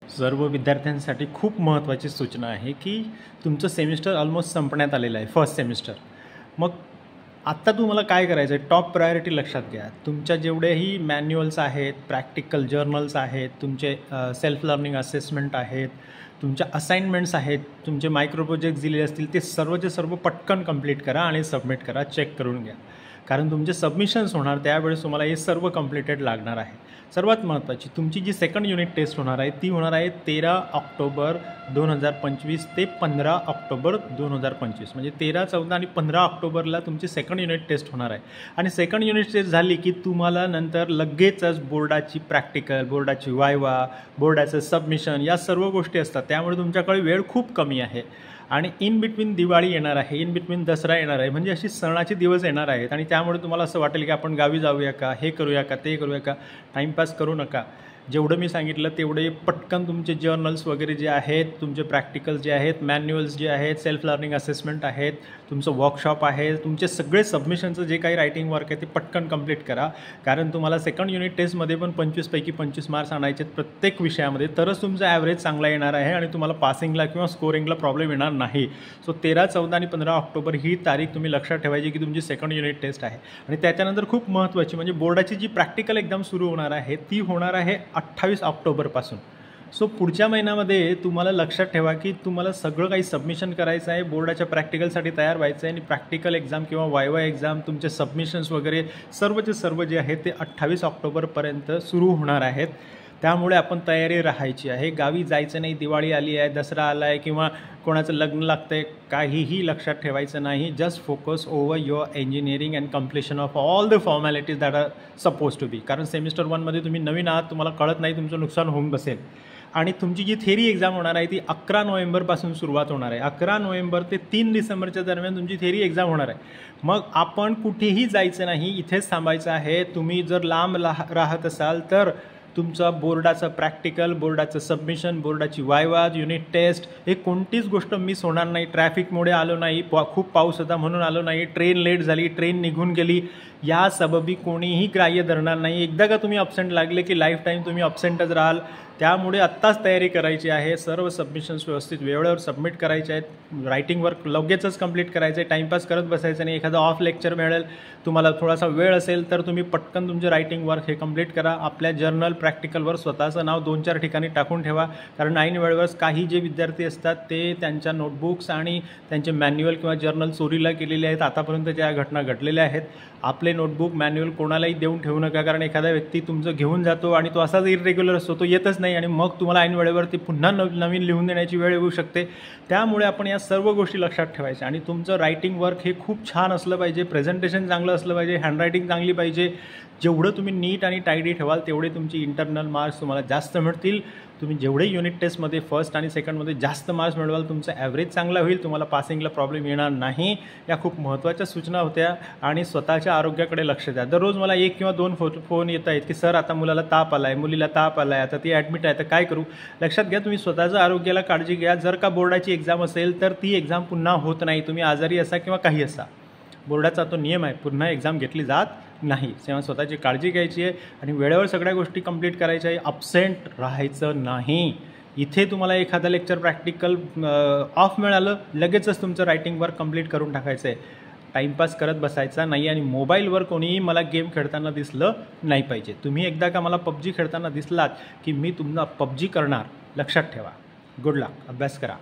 सर्व विद्यार्थ्यांसाठी खूप महत्त्वाची सूचना आहे की तुमचं सेमिस्टर ऑलमोस्ट संपण्यात आलेलं आहे, फर्स्ट सेमिस्टर. मग आत्ता तुम्हाला काय करायचं आहे, टॉप प्रायोरिटी लक्षात घ्या. तुमच्या जेवढेही मॅन्युअल्स आहेत, प्रॅक्टिकल जर्नल्स आहेत, तुमचे सेल्फ लर्निंग असेसमेंट आहेत, तुमच्या असाइनमेंट्स आहेत, तुमचे मायक्रो प्रोजेक्ट्स दिलेले असतील ते सर्वचे सर्व पटकन कंप्लीट करा आणि सबमिट करा, चेक करून घ्या. कारण तुमचे सबमिशन्स होणार त्यावेळेस तुम्हाला हे सर्व कंप्लीटेड लागणार आहे. सर्वात महत्त्वाची तुमची जी सेकंड युनिट टेस्ट होणार आहे ती होणार आहे 13 ऑक्टोबर 2025 ते 15 ऑक्टोबर 2025. म्हणजे 13, 14 आणि 15 ऑक्टोबरला तुमची सेकंड युनिट टेस्ट होणार आहे. आणि सेकंड युनिट टेस्ट झाली की तुम्हाला नंतर लगेचच बोर्डाची प्रॅक्टिकल, बोर्डाची वायवा, बोर्डाचं सबमिशन या सर्व गोष्टी असतात. त्यामुळे तुमच्याकडे वेळ खूप कमी आहे. आणि इन बिटवीन दिवाळी येणार आहे, इन बिटवीन दसरा येणार आहे, म्हणजे अशी सणाचे दिवस येणार आहेत. आणि त्यामुळे तुम्हाला असं वाटेल की आपण गावी जाऊया का, हे करूया का, ते करूया का. टाईमपास करू नका. जेवढं मी सांगितलं तेवढे पटकन तुमचे जर्नल्स वगैरे जे आहेत, तुमचे प्रॅक्टिकल्स जे आहेत, मॅन्युअल्स जे आहेत, सेल्फ लर्निंग असेसमेंट आहेत, तुमचं वर्कशॉप आहे, तुमचे सगळे सबमिशनचं जे काही रायटिंग वर्क आहे ते पटकन कंप्लीट करा. कारण तुम्हाला सेकंड युनिट टेस्टमध्ये पण 25 पैकी 25 मार्क्स आणायचे आहेत प्रत्येक विषयामध्ये. तरच तुमचा ॲव्हरेज चांगला येणार आहे आणि तुम्हाला पासिंगला किंवा स्कोरिंगला प्रॉब्लेम येणार नाही. सो 13, 14 आणि 15 ऑक्टोबर ही तारीख तुम्ही लक्षात ठेवायची की तुमची सेकंड युनिट टेस्ट आहे. आणि त्याच्यानंतर खूप महत्त्वाची म्हणजे बोर्डाची जी प्रॅक्टिकल एक्झाम सुरू होणार आहे ती होणार आहे 28 ऑक्टोबरपासून. सो पुढच्या महिन्यामध्ये तुम्हाला लक्षात ठेवा की तुम्हाला सगळं काही सबमिशन करायचं आहे, बोर्डाच्या प्रॅक्टिकलसाठी तयार व्हायचं आहे आणि प्रॅक्टिकल एक्झाम किंवा वायवा एक्झाम, तुमचे सबमिशन्स वगैरे सर्वचे सर्व जे आहे ते 28 ऑक्टोबरपर्यंत सुरू होणार आहेत. त्यामुळे आपण तयारी राहायची आहे. गावी जायचं नाही, दिवाळी आली आहे, दसरा आला आहे किंवा कोणाचं लग्न लागतं आहे, काहीही लक्षात ठेवायचं नाही. Just focus over your engineering and completion of all the formalities that are suppose to be. कारण सेमिस्टर 1मध्ये तुम्ही नवीन आहात, तुम्हाला कळत नाही, तुमचं नुकसान होऊन बसेल. आणि तुमची जी थेरी एक्झाम होणार आहे ती 11 नोव्हेंबरपासून सुरुवात होणार आहे. 11 नोव्हेंबर ते 3 डिसेंबरच्या दरम्यान तुमची थेरी एक्झाम होणार आहे. मग आपण कुठेही जायचं नाही, इथेच थांबायचं आहे. तुम्ही जर लांब राहत असाल तर तुमचा बोर्डाचं प्रॅक्टिकल, बोर्डाचं सबमिशन, बोर्डाची वायवा, युनिट टेस्ट हे कोणतीच गोष्ट मिस होणार नाही. ट्रॅफिकमुळे आलो नाही, खूप पाऊस होता म्हणून आलो नाही, ट्रेन लेट झाली, ट्रेन निघून गेली, या सबबी कोणीही ग्राह्य धरणार नाही. एकदा का तुम्ही अब्सेंट लागले की लाईफ टाईम तुम्ही अब्सेंटच राहाल. त्यामुळे आत्ताच तयारी करायची आहे. सर्व सबमिशन्स व्यवस्थित वेळेवर सबमिट करायचे आहेत. रायटिंग वर्क लगेचच कंप्लीट करायचं आहे. टाईमपास करत बसायचं नाही. एखादा ऑफ लेक्चर मिळेल, तुम्हाला थोडासा वेळ असेल तर तुम्ही पटकन तुमचे रायटिंग वर्क हे कंप्लीट करा. आपल्या जर्नल प्रॅक्टिकलवर स्वतःचं नाव 2-4 ठिकाणी टाकून ठेवा. कारण ऐन वेळेवर काही जे विद्यार्थी असतात ते त्यांच्या नोटबुक्स आणि त्यांचे मॅन्युअल किंवा जर्नल चोरीला गेलेले आहेत. आतापर्यंत ज्या घटना घडलेल्या आहेत, आपले नोटबुक मॅन्युअल कोणालाही देऊन ठेवू नका. कारण एखादा व्यक्ती तुमचं घेऊन जातो आणि तो असाच इरेग्युलर असतो, तो येतच नाही आणि मग तुम्हाला ऐन वेळेवर ते पुन्हा नवीन लिहून देण्याची वेळ येऊ शकते. त्यामुळे आपण या सर्व गोष्टी लक्षात ठेवायच्या. आणि तुमचं रायटिंग वर्क हे खूप छान असलं पाहिजे, प्रेझेंटेशन चांगलं असलं पाहिजे, हँडरायटिंग चांगली पाहिजे. जेवढं तुम्ही नीट आणि टायडी ठेवाल तेवढे तुमची इंटरनल मार्क्स तुम्हाला जास्त मिळतील. तुम्ही जेवढे युनिट टेस्टमध्ये फर्स्ट आणि सेकंडमध्ये जास्त मार्क्स मिळवाल तुमचा ॲव्हरेज चांगला होईल, तुम्हाला पासिंगला प्रॉब्लेम येणार नाही. या खूप महत्त्वाच्या सूचना होत्या. आणि स्वतःच्या आरोग्याकडे लक्ष द्या. दररोज मला 1 किंवा 2 फोन येत आहेत की सर आता मुलाला ताप आला आहे, मुलीला ताप आला आहे, आता ती ॲडमिट आहे, तर काय करू. लक्षात घ्या, तुम्ही स्वतःच्या आरोग्याला काळजी घ्या. जर का बोर्डाची एक्झाम असेल तर ती एक्झाम पुन्हा होत नाही. तुम्ही आजारी असा किंवा काही असा, बोर्डाचा तो नियम आहे, पुन्हा एक्झाम घेतली जात नाही. तेव्हा स्वतःची काळजी घ्यायची आहे आणि वेळेवर सगळ्या गोष्टी कंप्लीट करायच्या आहे. अब्सेंट राहायचं नाही. इथे तुम्हाला एखादा लेक्चर प्रॅक्टिकल ऑफ मिळालं, लगेचच तुमचं रायटिंग वर्क कंप्लीट करून टाकायचं आहे. टाईमपास करत बसायचा नाही. आणि मोबाईलवर कोणीही मला गेम खेळताना दिसलं नाही पाहिजे. तुम्ही एकदा का मला PUBG खेळताना दिसलात की मी तुम्हाला PUBG करणार, लक्षात ठेवा. गुड लक, अभ्यास करा.